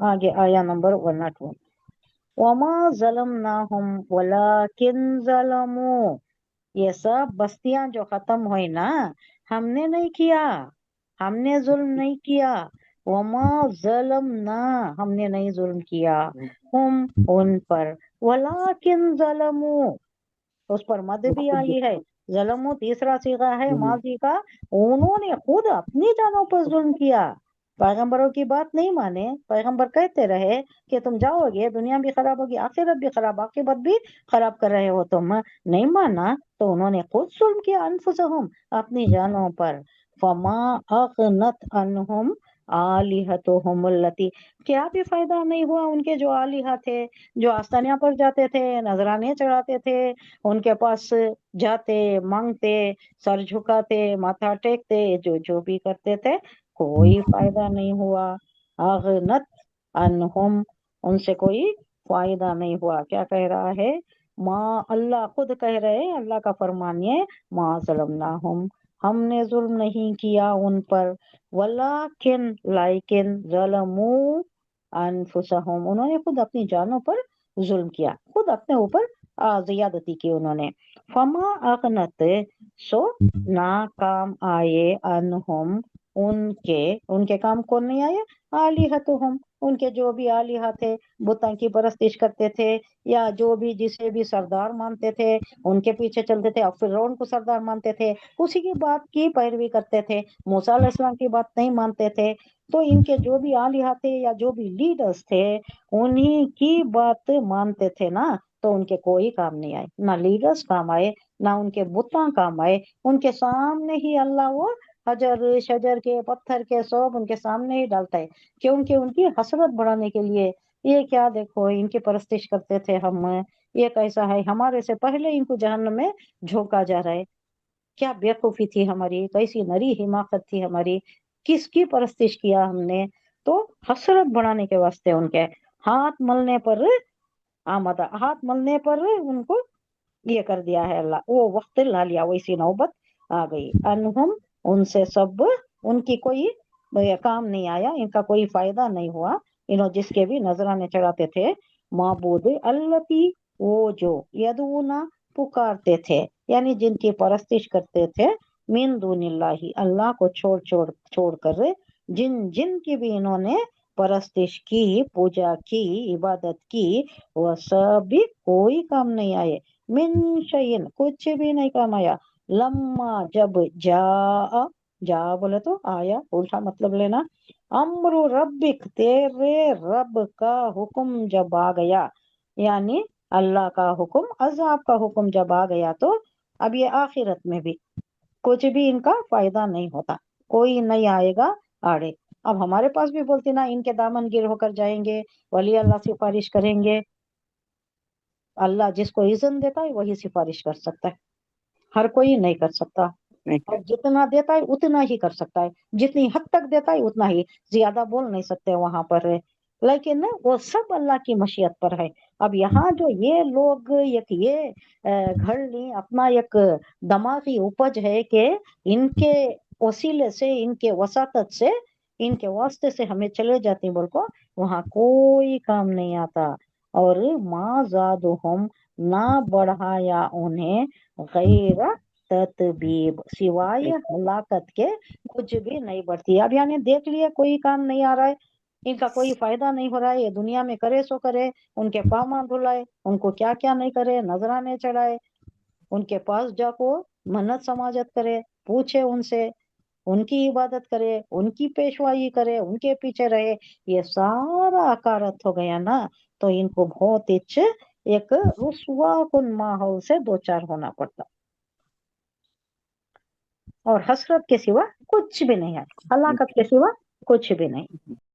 आगे आया नंबर 102। वमा ज़लमनाहुम वलाकिन ज़लमू, ये सब बस्तियां जो खत्म हुई ना, हमने नहीं किया, हमने जुल्म नहीं किया। वमा ज़लमना, हमने नहीं जुल्म किया, हम उन पर, वलाकिन ज़लमू, उस पर मद भी आई है। ज़लमू तीसरा सीगा है माजी का। उन्होंने खुद अपनी जानों पर जुल्म किया, पैगंबरों की बात नहीं माने। पैगंबर कहते रहे कि तुम जाओगे, दुनिया भी खराब होगी, आखिरत भी खराब, आखिरत भी खराब कर रहे हो तुम, नहीं माना तो उन्होंने खुद जुल्म किया अनफुसहुम, अपनी जानों पर। फमा अगनत अनहुम आलिहतुहुम अल्लती, क्या भी फायदा नहीं हुआ उनके जो आलिहा थे, जो आस्तानिया पर जाते थे, नजराने चढ़ाते थे, उनके पास जाते, मांगते, सर झुकाते, माथा टेकते, जो जो भी करते थे, कोई फायदा नहीं हुआ। अगनत अनहुम, उनसे कोई फायदा नहीं हुआ। क्या कह रहा है? माँ, अल्लाह खुद कह रहे हैं, अल्लाह का फरमान ये, माँ ज़लमनाहुम, हमने जुल्म नहीं किया उन पर, वलाकिन लाइकिन ज़लमू अनफुसहुम, उन्होंने खुद अपनी जानों पर जुल्म किया, खुद अपने ऊपर ज्यादती की उन्होंने। फमा अगनत, सो ना काम आए, अनहुम, उनके, उनके काम कौन नहीं आए? आलिहतुहुम, उनके जो भी आलिहा थे, बुतों की परस्तिश करते थे, या जो भी जिसे भी सरदार मानते थे उनके पीछे चलते थे, अब फिरौन को सरदार मानते थे, उसी की बात की पैरवी करते थे, मूसा अलैहिस्सलाम की बात नहीं मानते थे। तो इनके जो भी आलिहा थे या जो भी लीडर्स थे, उन्हीं की बात मानते थे ना, तो उनके कोई काम नहीं आए, ना लीडर्स काम आए, ना उनके बुता काम आए। उनके सामने ही अल्लाह वो हजर शजर के पत्थर के सब उनके सामने ही डालता है, क्योंकि उनकी हसरत बढ़ाने के लिए। ये क्या, देखो इनकी परस्तिश करते थे हम, ये कैसा है, हमारे से पहले इनको जहन्नम में झोंका जा रहा है। क्या बेवकूफी थी हमारी, कैसी नरी हिमाकत थी हमारी, किसकी परस्तिश किया हमने। तो हसरत बढ़ाने के वास्ते उनके हाथ मलने पर आमदा, हाथ मलने पर उनको ये कर दिया है अल्लाह, वो वक्त ला लिया, वैसी नौबत आ गई। अनहुम, उनसे सब, उनकी कोई काम नहीं आया, इनका कोई फायदा नहीं हुआ। इन्हों जिसके भी नजराने चढ़ाते थे, माबूद अल्लती, वो जो यदूना, पुकारते थे, यानी जिनकी परस्तिश करते थे, मिन दूनिल्लाही, अल्लाह को छोड़ छोड़ छोड़ कर, जिन जिन की भी इन्होंने परस्तिश की, पूजा की, इबादत की, वह सब भी कोई काम नहीं आए। मिन शयिन, कुछ भी नहीं काम आया। लम्मा, जब, जा, जा बोले तो आया, उल्टा मतलब लेना। अम्रु रब्बिक, तेरे रब का हुक्म जब आ गया, यानी अल्लाह का हुक्म, अजाब का हुक्म जब आ गया, तो अब ये आखिरत में भी कुछ भी इनका फायदा नहीं होता, कोई नहीं आएगा आड़े। अब हमारे पास भी बोलते ना, इनके दामन गिर होकर जाएंगे, वली अल्लाह सिफारिश करेंगे। अल्लाह जिसको इज़्न देता है वही सिफारिश कर सकता है, हर कोई नहीं कर सकता। और जितना देता है उतना ही कर सकता है, जितनी हद तक देता है उतना ही, ज्यादा बोल नहीं सकते वहां पर। लेकिन वो सब अल्लाह की मशीयत पर है। अब यहाँ जो ये लोग एक ये घर ली, अपना एक दिमागी उपज है कि इनके वसीले से, इनके वसातत से, इनके वास्ते से हमें चले जाते हैं बोल को, वहाँ कोई काम नहीं आता। और माँ जादुहुम, ना बढ़ाया उन्हें, गैर ततबीब, सिवाय हलाकत के कुछ भी नहीं बढ़ती। अब यानी देख लिया, कोई काम नहीं आ रहा है, इनका कोई फायदा नहीं हो रहा है, ये दुनिया में करे सो करे, उनके पामा धुलाए, उनको क्या क्या नहीं करे, नजराने चढ़ाए, उनके पास जाको मन्नत समाजत करे, पूछे उनसे, उनकी इबादत करे, उनकी पेशवाई करे, उनके पीछे रहे, ये सारा अकारत हो गया ना, तो इनको बहुत इच्छ एक रुस्वा कुन माहौल से दो चार होना पड़ता, और हसरत के सिवा कुछ भी नहीं है, हलाकत के सिवा कुछ भी नहीं।